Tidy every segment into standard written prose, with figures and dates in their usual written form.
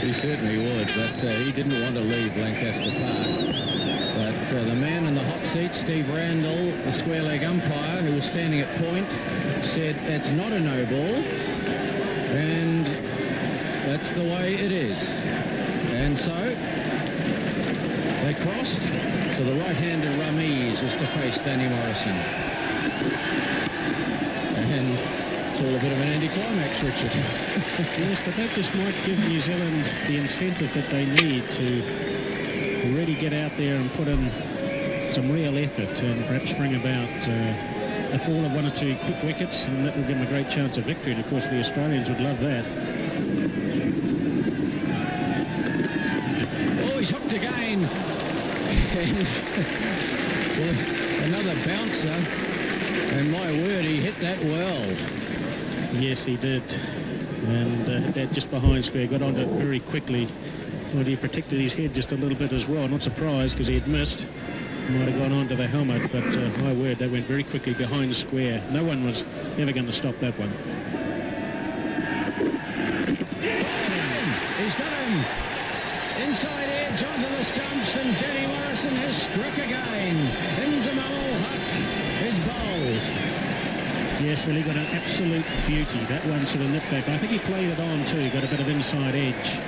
He certainly would, but he didn't want to leave Lancaster Park. But the man in the hot seat, Steve Randall, the square leg umpire who was standing at point, said it's not a no ball, and that's the way it is. And so they crossed, so the right-hander Ramiz was to face Danny Morrison. And it's all a bit of an anticlimax, Richard. Yes, but that just might give New Zealand the incentive that they need to really get out there and put in some real effort and perhaps bring about a fall of 1 or 2 quick wickets, and that will give them a great chance of victory. And of course the Australians would love that. Oh, he's hooked again. And another bouncer, and my word, he hit that well. Yes, he did, and hit that just behind square, got onto it very quickly. Well, he protected his head just a little bit as well. Not surprised because he had missed. Might have gone onto the helmet, but my word, that went very quickly behind square. No one was ever going to stop that one. He's got him. Inside edge onto the stumps, and Danny Morrison has struck again. Inzamam Huck is bowled. Yes, well, he got an absolute beauty. That one sort of nipped back. I think he played it on too, got a bit of inside edge.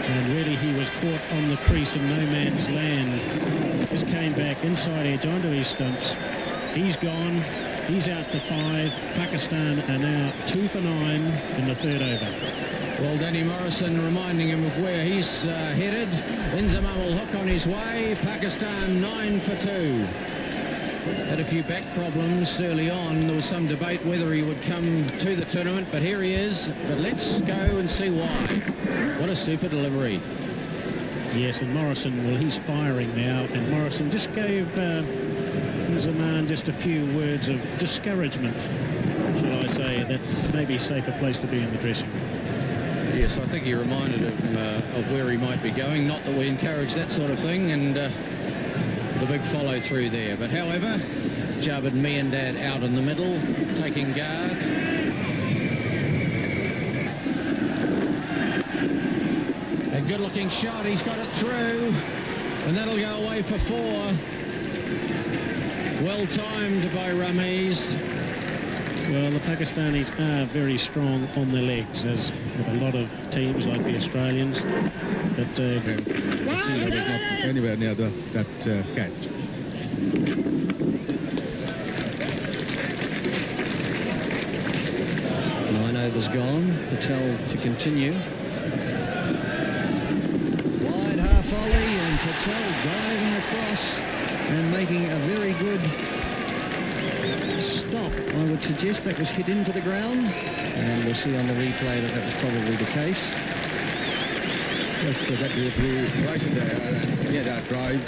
And really he was caught on the crease in no man's land. Just came back inside edge onto his stumps. He's gone. He's out for 5. Pakistan are now 2 for 9 in the 3rd over. Well, Danny Morrison reminding him of where he's headed. Inzamam Huq on his way. Pakistan 9 for 2. Had a few back problems early on. There was some debate whether he would come to the tournament, but here he is. But let's go and see why. What a super delivery. Yes, and Morrison, well, he's firing now, and Morrison just gave Zaman just a few words of discouragement, shall I say, that may be a safer place to be in the dressing room. Yes, I think he reminded him of where he might be going. Not that we encourage that sort of thing, and the big follow through there. But however, Jabid Miandad out in the middle, taking guard. A good-looking shot. He's got it through, and that'll go away for 4. Well timed by Ramiz. Well, the Pakistanis are very strong on their legs, as with a lot of teams like the Australians. But was not anywhere near that catch. Nine overs gone. Patel to continue. Wide half volley, and Patel diving across and making a very good stop. I would suggest that was hit into the ground, and we'll see on the replay that was probably the case. Yes, so that was right in there. Yeah, that drive.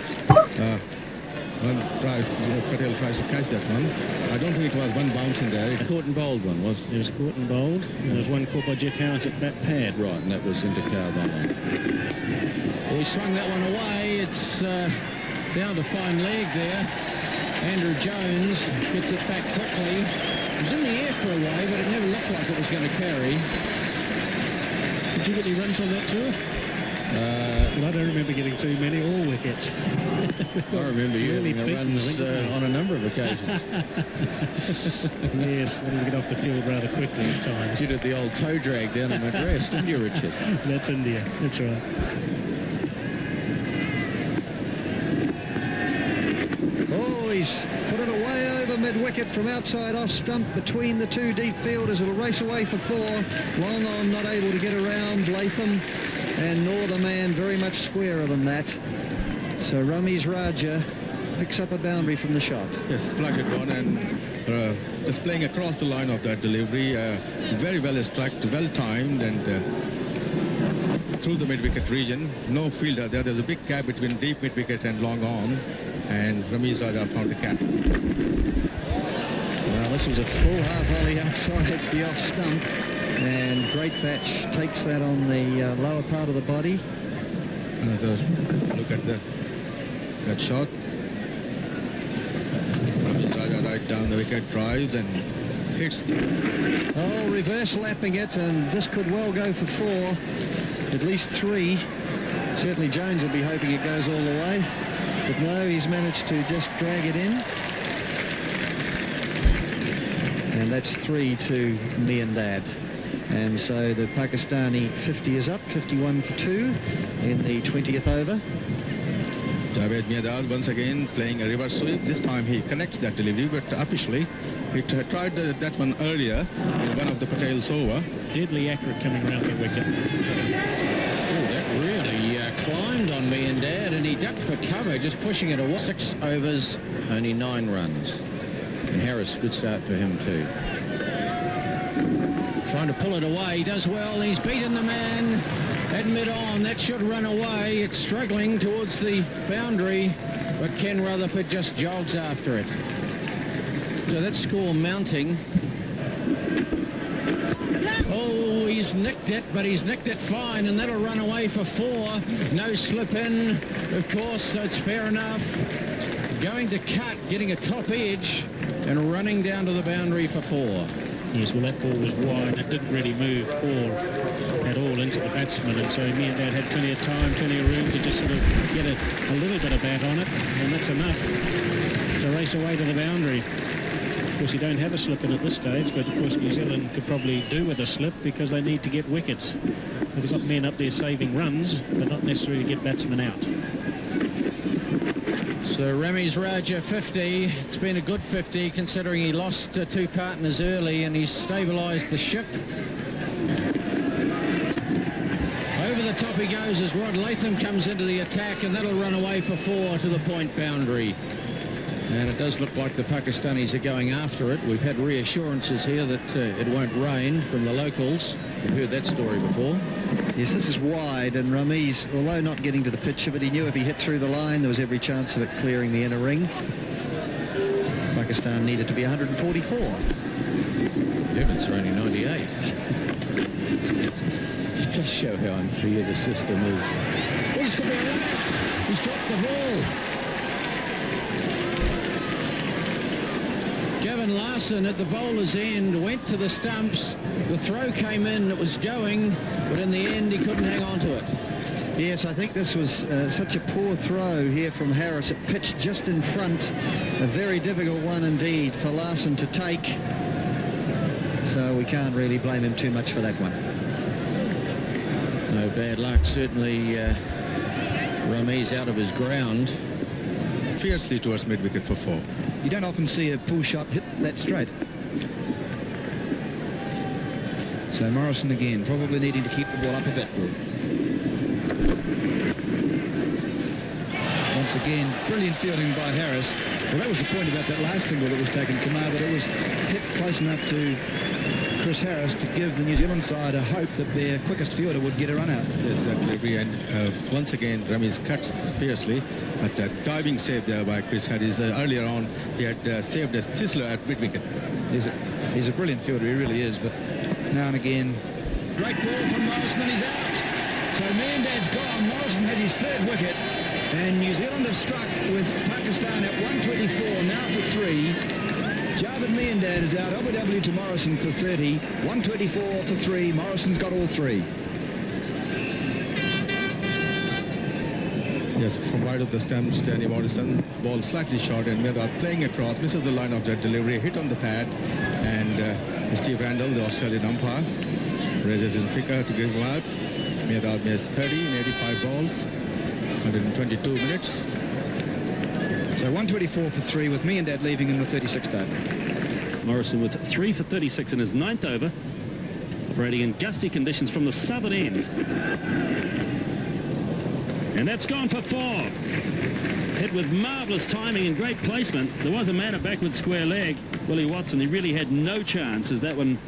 One tries, Patel tries to catch that one. I don't think it was one bounce in there. Caught and bowled one, was it? Was caught and bowled. There was one caught by Jeff Howes at bat pad. Right, and that was into Carbone. Well, he swung that one away. It's down to fine leg there. Andrew Jones gets it back quickly. It was in the air for a way, but it never looked like it was going to carry. Did you get any runs on that tour? Well, I don't remember getting too many or wickets. I remember you really having runs on a number of occasions. Yes, when we get off the field rather quickly at times. You did the old toe drag down in Madras, didn't you, Richard? That's India, that's right. Oh, he's put it away over mid-wicket from outside off stump between the 2 deep fielders. It'll race away for 4. Long on, not able to get around Latham, and nor the man very much squarer than that. So Ramiz Raja picks up a boundary from the shot. Yes, flush it on, and just playing across the line of that delivery. Very well struck, well timed, and through the mid-wicket region. No fielder there. There's a big gap between deep mid-wicket and long on, and Ramiz Raja found the gap. Well, this was a full half volley outside the off stump, and Great Batch takes that on the lower part of the body. Another look at that shot. Ramiz Raja right down the wicket, drives, and hits. Oh, reverse lapping it, and this could well go for 4, at least 3. Certainly Jones will be hoping it goes all the way, but no, he's managed to just drag it in. And that's 3 to Miandad. And so the Pakistani 50 is up, 51 for 2 in the 20th over. Javed Miandad once again playing a reverse sweep. This time he connects that delivery, but officially he tried that one earlier in one of the Patel's over. Deadly accurate coming around the wicket. Oh, that really climbed on Miandad, and he ducked for cover, just pushing it away. 6 overs, only 9 runs. And Harris, good start for him too. Trying to pull it away, he does well, he's beaten the man at mid-on. That should run away. It's struggling towards the boundary, but Ken Rutherford just jogs after it. So that score mounting. Oh, he's nicked it, but he's nicked it fine, and that'll run away for 4. No slip in, of course, so it's fair enough. Going to cut, getting a top edge, and running down to the boundary for 4. Yes, well, that ball was wide. It didn't really move at all into the batsman, and so Miandad had plenty of time, plenty of room to just sort of get a little bit of bat on it, and that's enough to race away to the boundary. Of course, you don't have a slip in at this stage, but of course New Zealand could probably do with a slip because they need to get wickets. They've got men up there saving runs, but not necessarily to get batsmen out. So Ramiz Raja 50. It's been a good 50 considering he lost 2 partners early, and he's stabilised the ship. Over the top he goes as Rod Latham comes into the attack, and that'll run away for 4 to the point boundary. And it does look like the Pakistanis are going after it. We've had reassurances here that it won't rain from the locals. We've heard that story before. Yes, this is wide, and Ramiz, although not getting to the pitcher, but he knew if he hit through the line, there was every chance of it clearing the inner ring. Pakistan needed to be 144. Evans are only 98. It does show how unfair the system is. Oh, he's got to be allowed. He's dropped the ball. Gavin Larson at the bowler's end went to the stumps. The throw came in, it was going, but in the end he couldn't hang on to it. Yes, I think this was such a poor throw here from Harris. It pitched just in front. A very difficult one indeed for Larson to take. So we can't really blame him too much for that one. No bad luck, certainly. Ramiz out of his ground. Fiercely towards mid-wicket for 4. You don't often see a pull shot hit that straight. So Morrison again, probably needing to keep the ball up a bit. Once again, brilliant fielding by Harris. Well, that was the point about that last single that was taken from Kumar, but it was hit close enough to Chris Harris to give the New Zealand side a hope that their quickest fielder would get a run out. Yes, that delivery, and once again Ramiz cuts fiercely, but a diving save there by Chris Harris. Earlier on he had saved a sizzler at mid-wicket. He's a brilliant fielder, he really is, but now and again. Great ball from Morrison, and he's out. So Miandad's gone. Morrison has his 3rd wicket, and New Zealand have struck with Pakistan at 124, now for 3. Javed Miandad is out. LBW to Morrison for 30. 124 for 3. Morrison's got all 3. Yes, from right of the stumps, Danny Morrison, ball slightly short, and Miandad playing across, misses the line of that delivery, hit on the pad, and Steve Randall, the Australian umpire, raises his finger to give him out. Miandad missed 30 in 85 balls, 122 minutes. So 124 for 3 with Miandad leaving in the 36th over. Morrison with 3 for 36 in his 9th over, operating in gusty conditions from the southern end. And that's gone for 4. Hit with marvellous timing and great placement. There was a man at backward square leg, Willie Watson. He really had no chance as that one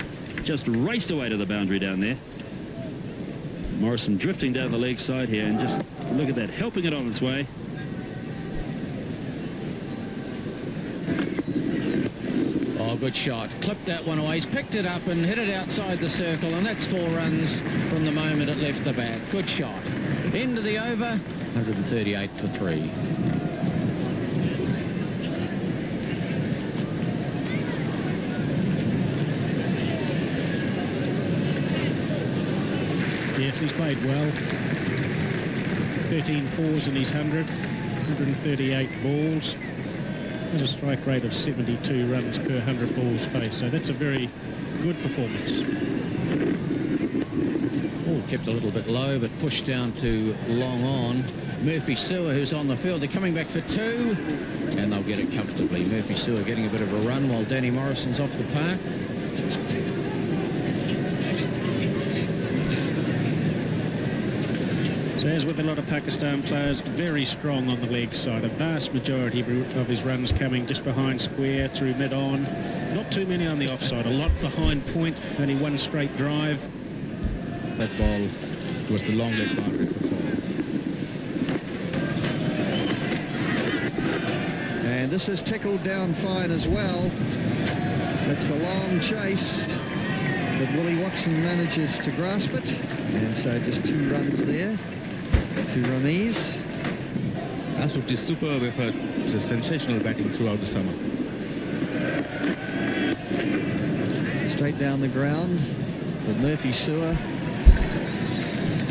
just raced away to the boundary down there. Morrison drifting down the leg side here, and just look at that, helping it on its way. Oh, good shot. Clipped that one away. He's picked it up and hit it outside the circle, and that's 4 runs from the moment it left the bat. Good shot. End of the over, 138 for 3. played well. 13 fours in his 100, 138 balls. There's a strike rate of 72 runs per 100 balls faced, so that's a very good performance. Oh, kept a little bit low, but pushed down to long on. Murphy Sewer, who's on the field, they're coming back for 2, and they'll get it comfortably. Murphy Sewer getting a bit of a run while Danny Morrison's off the park. So as with a lot of Pakistan players, very strong on the leg side. A vast majority of his runs coming just behind square, through mid-on. Not too many on the offside, a lot behind point, only one straight drive. That ball towards the long leg boundary for 4. And this is tickled down fine as well. It's a long chase, but Willie Watson manages to grasp it. And so just 2 runs there to Ramiz. Absolutely superb effort. It's a sensational batting throughout the summer. Straight down the ground with Murphy Sewer,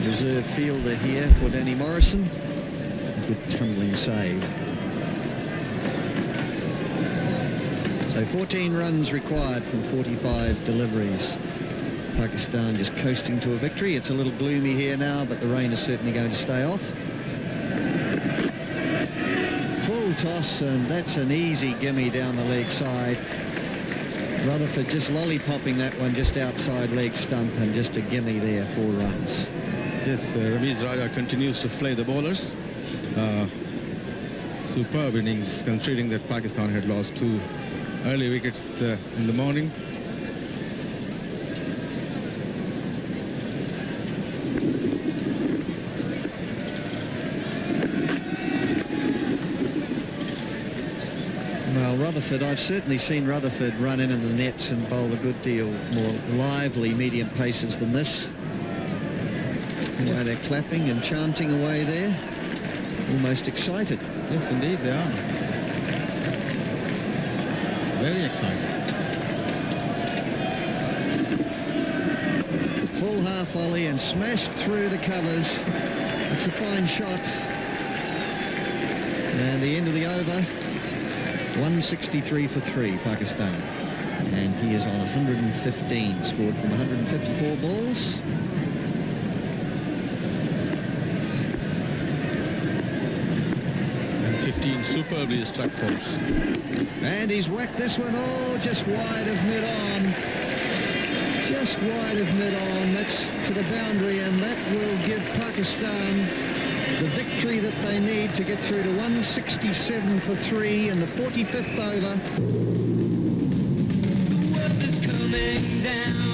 reserve fielder here for Danny Morrison. A good tumbling save. So 14 runs required from 45 deliveries. Pakistan just coasting to a victory. It's a little gloomy here now, but the rain is certainly going to stay off. Full toss, and that's an easy gimme down the leg side. Rutherford just lollipopping that one just outside leg stump, and just a gimme there, 4 runs. Yes, Ramiz Raja continues to flay the bowlers. Superb innings, considering that Pakistan had lost 2 early wickets in the morning. Well, Rutherford, I've certainly seen Rutherford run in the nets and bowl a good deal more lively medium paces than this. Yes. They're clapping and chanting away there, almost excited. Yes, indeed, they are. Very excited. Full half volley and smashed through the covers. It's a fine shot. And the end of the over, 163 for 3, Pakistan. And he is on 115, scored from 154 balls. And 15 superbly struck force. And he's whacked this one, oh, just wide of mid-on. Just wide of mid-on. That's to the boundary, and that will give Pakistan the victory that they need to get through to 167 for 3 in the 45th over. The world is coming down.